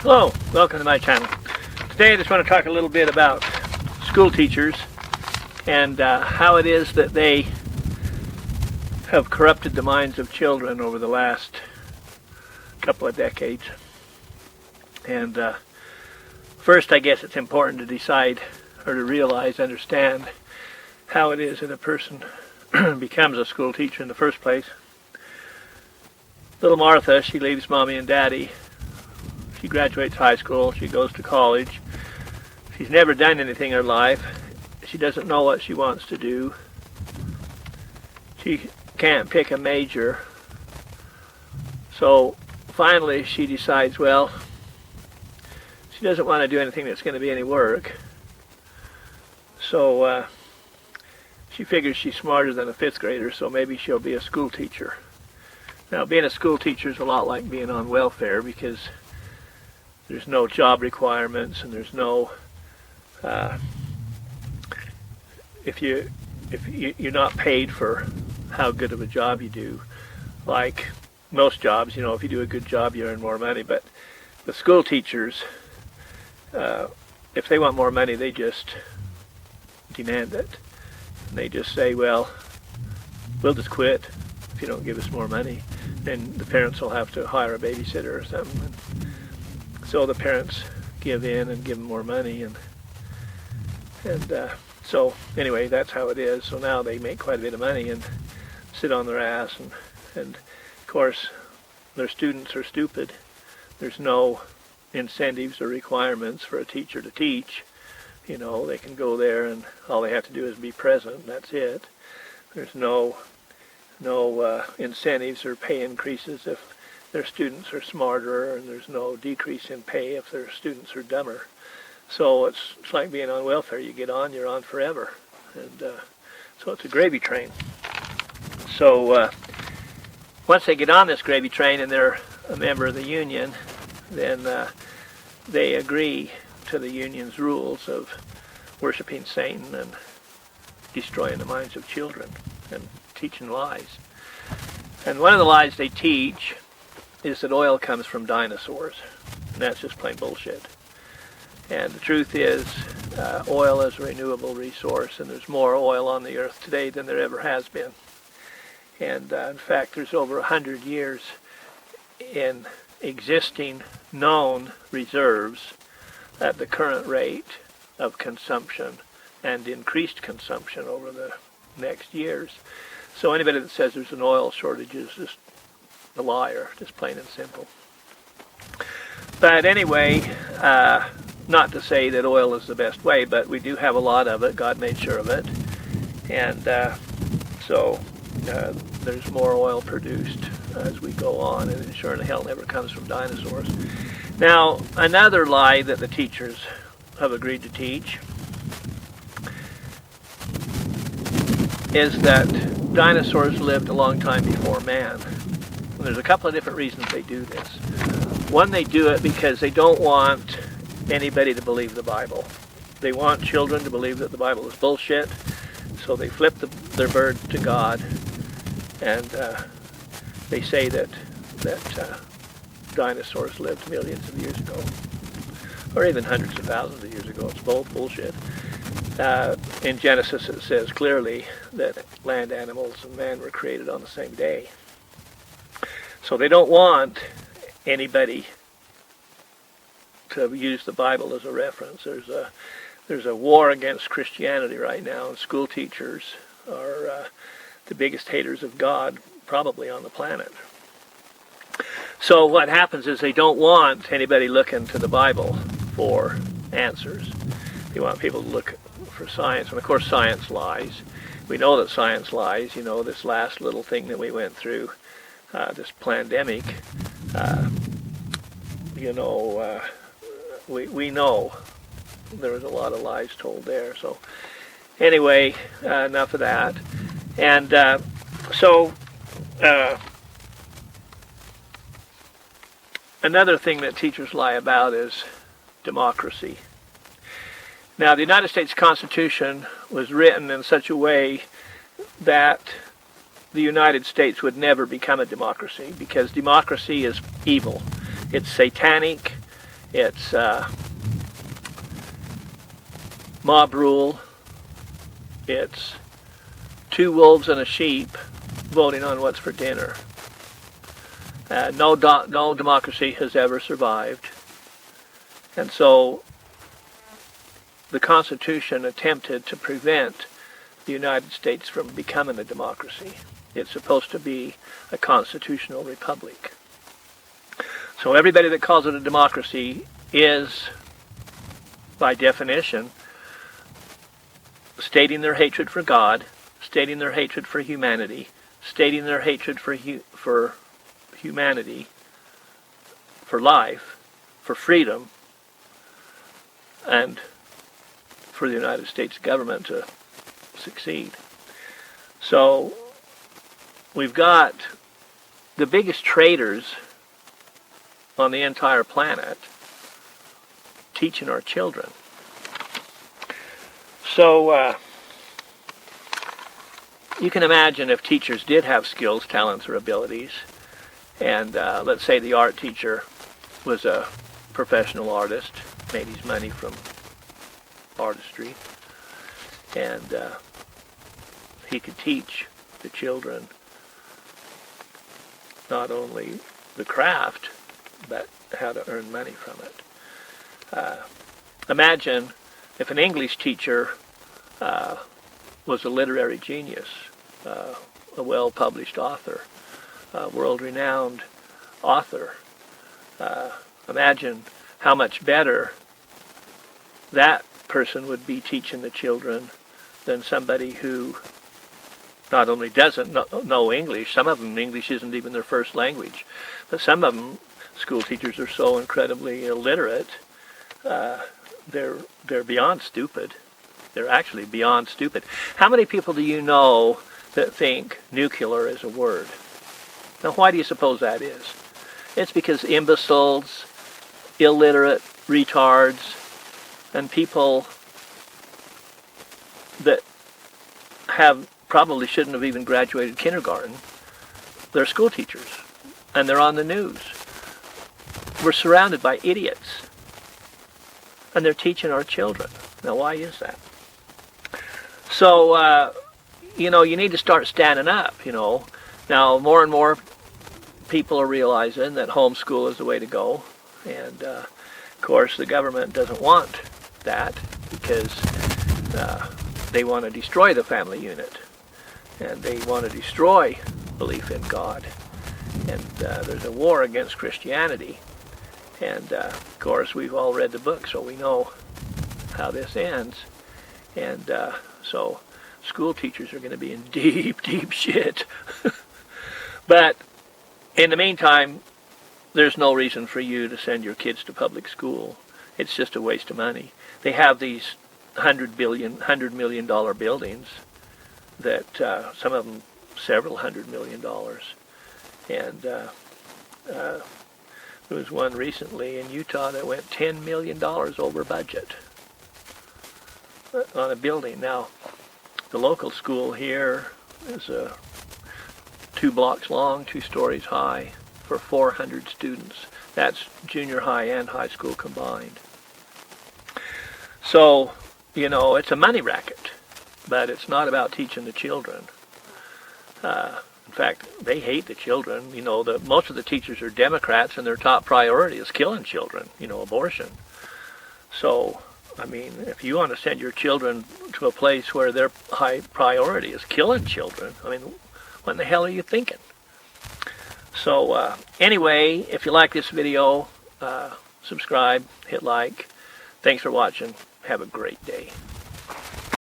Hello, welcome to my channel. Today I just want to talk a little bit about school teachers and how it is that they have corrupted the minds of children over the last couple of decades. And first, I guess it's important to decide or to realize, understand how it is that a person becomes a school teacher in the first place. Little Martha, she leaves mommy and daddy. She graduates high school, she goes to college. She's never done anything in her life. She doesn't know what she wants to do. She can't pick a major. So finally she decides, well, she doesn't want to do anything that's going to be any work. So she figures she's smarter than a fifth grader, so maybe she'll be a school teacher. Now, being a school teacher is a lot like being on welfare because there's no job requirements and there's no if you're not paid for how good of a job you do. Like most jobs, if you do a good job you earn more money, but the school teachers, if they want more money, they just demand it. And they just say, well, we'll just quit if you don't give us more money. Then the parents will have to hire a babysitter or something. So the parents give in and give them more money, and so anyway, that's how it is. So now they make quite a bit of money and sit on their ass, and of course their students are stupid. There's no incentives or requirements for a teacher to teach. They can go there and all they have to do is be present. That's it. There's no incentives or pay increases if their students are smarter, and there's no decrease in pay if their students are dumber. So it's like being on welfare. You get on, you're on forever. And so it's a gravy train. So once they get on this gravy train and they're a member of the union, then they agree to the union's rules of worshiping Satan and destroying the minds of children and teaching lies. And one of the lies they teach is that oil comes from dinosaurs. And that's just plain bullshit. And the truth is, oil is a renewable resource, and there's more oil on the earth today than there ever has been. And in fact, there's over 100 years in existing known reserves at the current rate of consumption and increased consumption over the next years. So anybody that says there's an oil shortage is just a liar, just plain and simple. But anyway, not to say that oil is the best way, but we do have a lot of it. God made sure of it. And so there's more oil produced as we go on, and it sure in hell never comes from dinosaurs. Now, another lie that the teachers have agreed to teach is that dinosaurs lived a long time before man. And there's a couple of different reasons they do this. One, they do it because they don't want anybody to believe the Bible. They want children to believe that the Bible is bullshit, so they flip their bird to God, and they say that dinosaurs lived millions of years ago, or even hundreds of thousands of years ago. It's both bullshit. In Genesis it says clearly that land animals and man were created on the same day. So they don't want anybody to use the Bible as a reference. There's a war against Christianity right now, and school teachers are the biggest haters of God probably on the planet. So what happens is they don't want anybody looking to the Bible for answers. They want people to look for science, and of course science lies. We know that science lies. This last little thing that we went through, this pandemic, we know there was a lot of lies told there. So anyway, enough of that. And another thing that teachers lie about is democracy. Now, the United States Constitution was written in such a way that the United States would never become a democracy, because democracy is evil. It's satanic. It's mob rule. It's two wolves and a sheep voting on what's for dinner. No democracy has ever survived. And so the Constitution attempted to prevent the United States from becoming a democracy. It's supposed to be a constitutional republic. So everybody that calls it a democracy is, by definition, stating their hatred for God, stating their hatred for humanity, stating their hatred for humanity, for life, for freedom, and for the United States government to succeed. So we've got the biggest traitors on the entire planet teaching our children. So you can imagine if teachers did have skills, talents, or abilities, and let's say the art teacher was a professional artist, made his money from artistry, and he could teach the children not only the craft, but how to earn money from it. Imagine if an English teacher was a literary genius, a well-published author, a world-renowned author. Imagine how much better that person would be teaching the children than somebody who not only doesn't know English, some of them English isn't even their first language, but some of them, school teachers, are so incredibly illiterate, they're beyond stupid. They're actually beyond stupid. How many people do you know that think nukular is a word? Now, why do you suppose that is? It's because imbeciles, illiterate retards, and people that probably shouldn't have even graduated kindergarten, they're school teachers, and they're on the news. We're surrounded by idiots, and they're teaching our children. Now, why is that? So, you need to start standing up, Now, more and more people are realizing that homeschool is the way to go. And, of course, the government doesn't want that because they want to destroy the family unit. And they want to destroy belief in God. And there's a war against Christianity. And, of course, we've all read the book, so we know how this ends. And so school teachers are going to be in deep, deep shit. But in the meantime, there's no reason for you to send your kids to public school. It's just a waste of money. They have these $100 million buildings that some of them several $100 million. And there was one recently in Utah that went $10 million over budget on a building. Now, the local school here is 2 blocks long, 2 stories high, for 400 students. That's junior high and high school combined. So, it's a money racket, but it's not about teaching the children. In fact, they hate the children. Most of the teachers are Democrats, and their top priority is killing children, abortion. So, if you want to send your children to a place where their high priority is killing children, what in the hell are you thinking? So, anyway, if you like this video, subscribe, hit like. Thanks for watching. Have a great day.